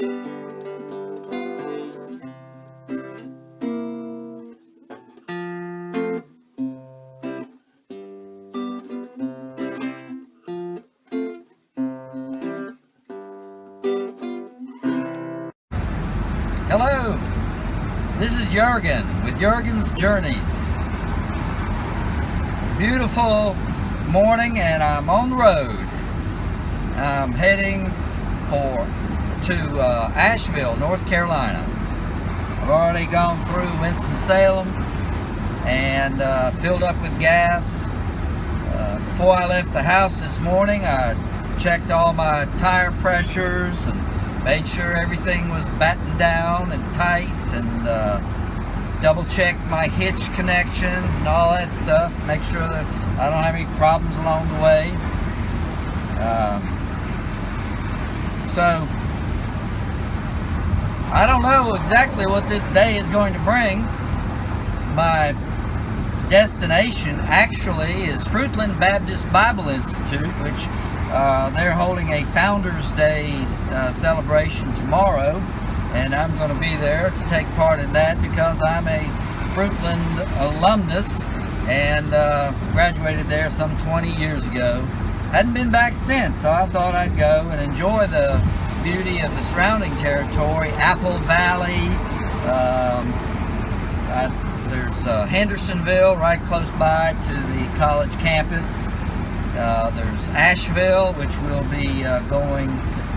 Hello, this is Jurgen with Jurgen's Journeys. Beautiful morning and I'm on the road. I'm heading to Ashville, North Carolina. I've already gone through Winston-Salem and filled up with gas. Before I left the house this morning, I checked all my tire pressures and made sure everything was battened down and tight, and double checked my hitch connections and all that stuff. Make sure that I don't have any problems along the way. So I don't know exactly what this day is going to bring. My destination actually is Fruitland Baptist Bible Institute, which they're holding a Founders Day celebration tomorrow, and I'm going to be there to take part in that because I'm a Fruitland alumnus and graduated there some 20 years ago. Hadn't been back since, so I thought I'd go and enjoy the beauty of the surrounding territory. Apple Valley, there's Hendersonville right close by to the college campus. There's Ashville, which we'll be going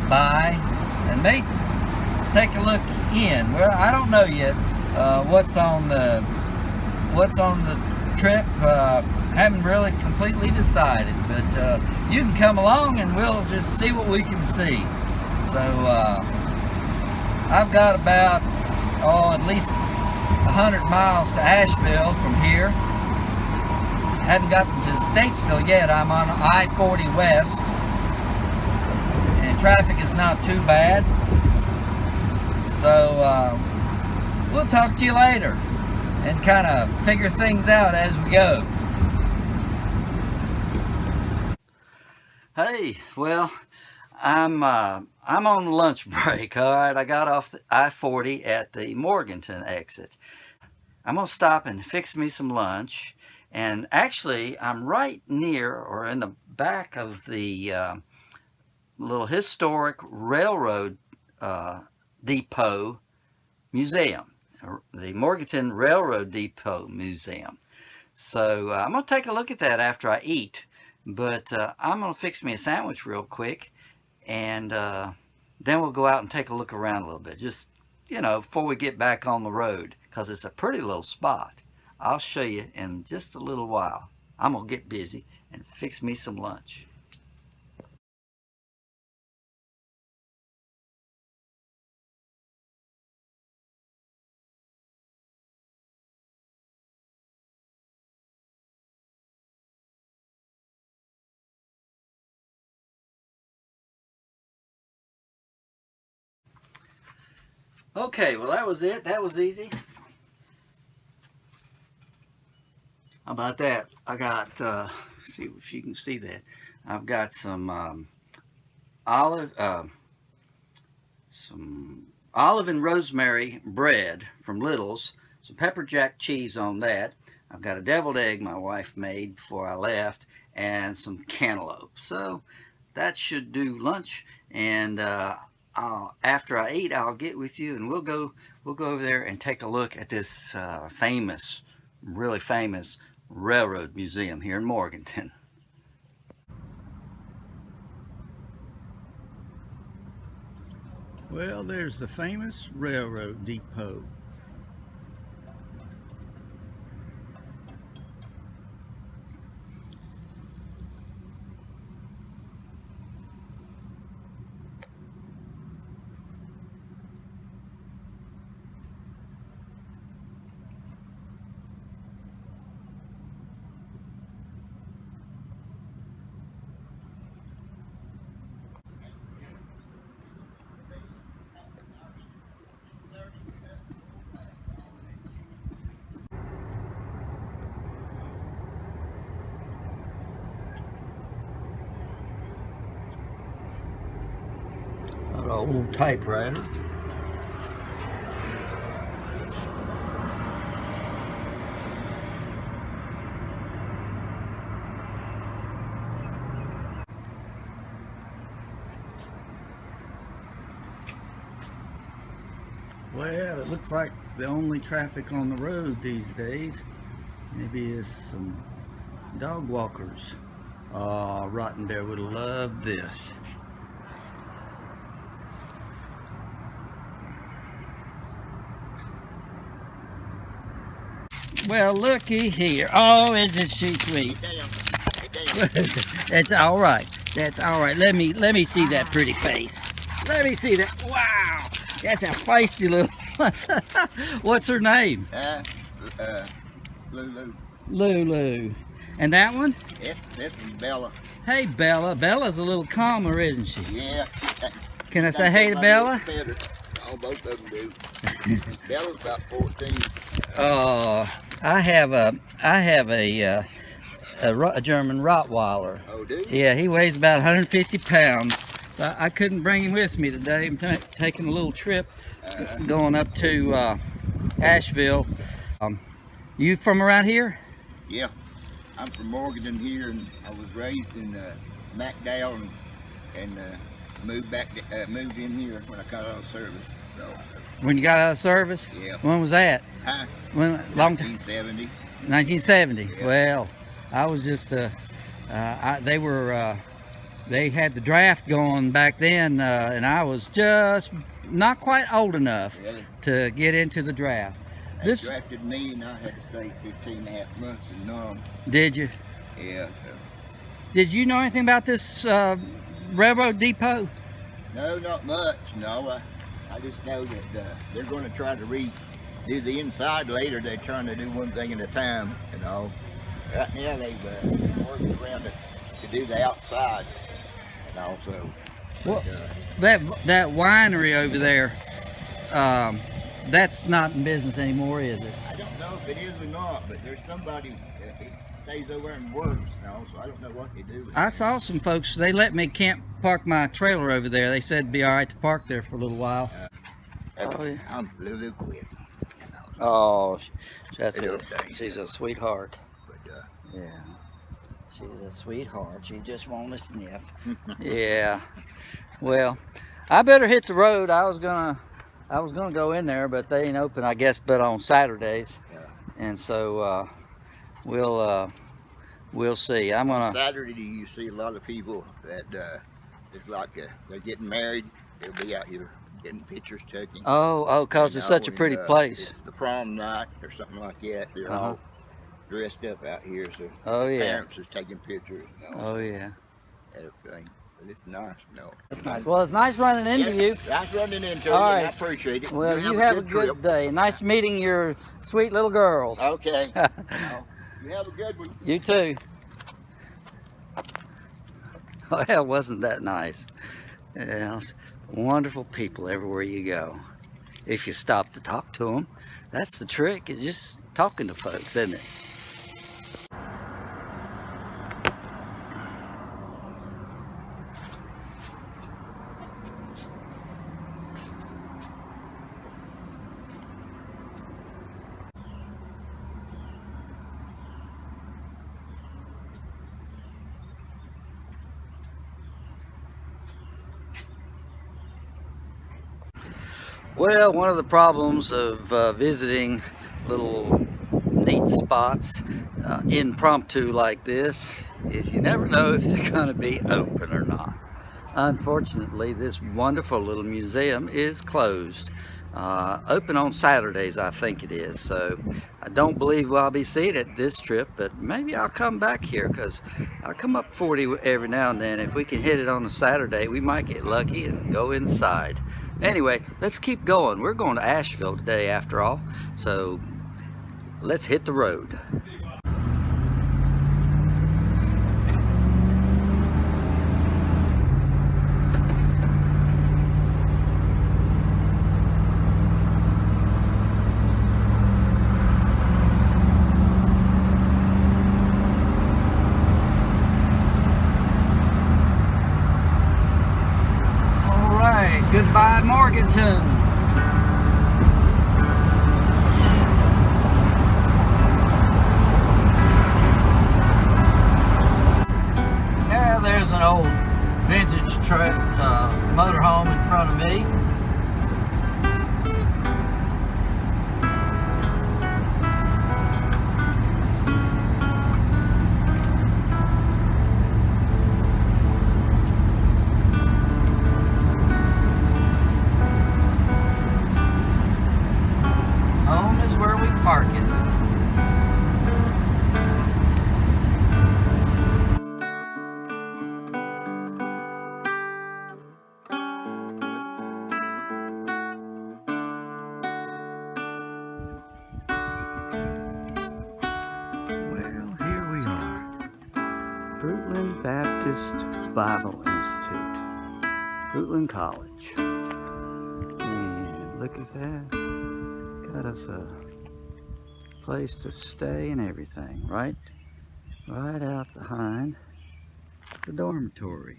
by, and may take a look in. Well, I don't know yet what's on the trip. Haven't really completely decided, but you can come along and we'll just see what we can see. So I've got about at least 100 miles to Asheville from here. Haven't gotten to Statesville yet. I'm on I-40 West, and traffic is not too bad. So we'll talk to you later and kind of figure things out as we go. Hey, well, I'm on lunch break. All right, I got off the I-40 at the Morganton exit. I'm gonna stop and fix me some lunch. And actually, I'm right near or in the back of the little historic railroad depot museum, the Morganton Railroad Depot Museum. So I'm going to take a look at that after I eat. But I'm going to fix me a sandwich real quick, and then we'll go out and take a look around a little bit. Just, before we get back on the road, because it's a pretty little spot. I'll show you in just a little while. I'm going to get busy and fix me some lunch. Okay, well that was it. That was easy. How about that? I got, see if you can see that. I've got some olive and rosemary bread from Little's, some pepper jack cheese on that. I've got a deviled egg my wife made before I left, and some cantaloupe. So that should do lunch, and after I eat, I'll get with you, and we'll go over there and take a look at this really famous railroad museum here in Morganton. Well, there's the famous railroad depot. old typewriter. Well, it looks like the only traffic on the road these days maybe is some dog walkers. Oh, Rottenbear would love this. Well, looky here. Oh, isn't she sweet? That's all right. That's all right. Let me see that pretty face. Let me see that. Wow, that's a feisty little. What's her name? Lulu. Lulu. And that one? This one's Bella. Hey, Bella. Bella's a little calmer, isn't she? Yeah. Can I say hey to Bella? Oh, both of them do. Bella's about 14. Oh, I have a German Rottweiler. Oh, do you? Yeah, he weighs about 150 pounds. But I couldn't bring him with me today. I'm taking a little trip, going up to Ashville. You from around here? Yeah. I'm from Morganton here, and I was raised in McDowell, and moved in here when I got out of service. So, When you got out of service? Yeah. When was that? When? Long time. 1970. 1970. Yeah. Well, I was just they had the draft going back then, and I was just not quite old enough Really? to get into the draft. They drafted me, and I had to stay 15 and a half months in Nome. Did you? Yeah. So. Did you know anything about this railroad depot? No, not much. No, I just know that they're going to try to do the inside later. They're trying to do one thing at a time, you know. Right now they've worked around to do the outside, and also. Well, that winery over there, that's not in business anymore, is it? I don't know if it is or not, but there's somebody that stays over and works, you know, so I don't know what they do. I saw some folks, they let me park my trailer over there. They said it'd be all right to park there for a little while. Oh, yeah. I'm Lulu quick. Oh, she's a sweetheart. But, yeah, she's a sweetheart. She just won't sniff. Yeah. Well, I better hit the road. I was gonna go in there, but they ain't open, I guess, but on Saturdays. Yeah. And so we'll see. I'm gonna. On Saturday, you see a lot of people that it's like they're getting married. They'll be out here getting pictures taken. Oh, cause it's such a pretty place. It's the prom night or something like that. They're all dressed up out here, so parents is taking pictures. You know, oh yeah. Everything. But it's nice, you know. That's nice. Well, it's nice running into you. Nice running into you. All right. I appreciate it. Well, you have a good day. Nice meeting your sweet little girls. Okay. You have a good one. You too. Well, wasn't that nice? Yeah, wonderful people everywhere you go. If you stop to talk to them, that's the trick, is just talking to folks, isn't it? Well, one of the problems of visiting little neat spots impromptu like this is you never know if they're going to be open or not. Unfortunately, this wonderful little museum is closed. Open on Saturdays, I think it is. So I don't believe I'll be seeing it this trip, but maybe I'll come back here, because I come up 40 every now and then. If we can hit it on a Saturday, we might get lucky and go inside. Anyway, let's keep going. We're going to Ashville today after all, so let's hit the road. right, goodbye Morganton. Yeah, there's an old vintage truck motorhome in front of me. Home is where we park it. Well, here we are. Fruitland Baptist Bible Institute. Fruitland College. And look at that. Got us a place to stay and everything, right out behind the dormitory.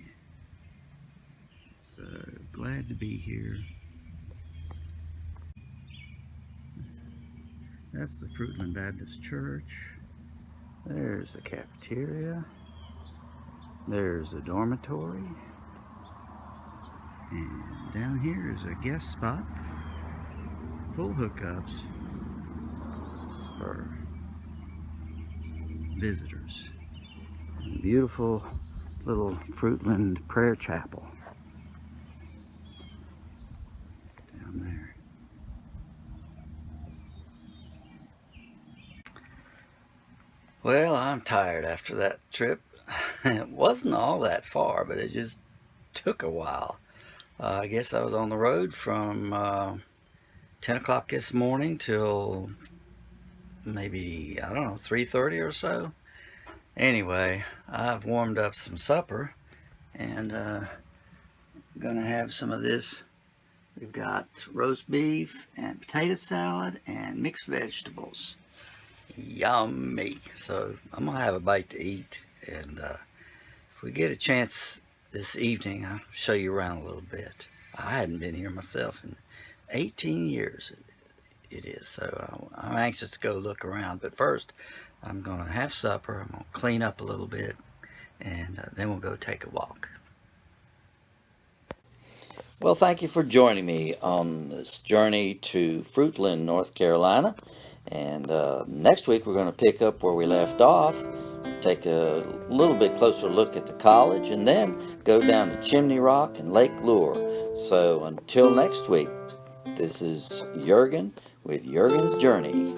So glad to be here. That's the Fruitland Baptist Church. There's the cafeteria. There's the dormitory. And down here is a guest spot. Full hookups for visitors. And beautiful little Fruitland prayer chapel down there. Well, I'm tired after that trip. It wasn't all that far, but it just took a while. I guess I was on the road from 10 o'clock this morning till maybe, I don't know, 3:30 or so. Anyway, I've warmed up some supper and gonna have some of this. We've got roast beef and potato salad and mixed vegetables. Yummy. So I'm gonna have a bite to eat, and if we get a chance this evening, I'll show you around a little bit. I hadn't been here myself in 18 years. It is, so I'm anxious to go look around. But first, I'm gonna have supper. I'm gonna clean up a little bit, and then we'll go take a walk. Well, thank you for joining me on this journey to Fruitland, North Carolina. And next week we're going to pick up where we left off, take a little bit closer look at the college, and then go down to Chimney Rock and Lake Lure. So until next week, this is Jurgen with Jurgen's Journey.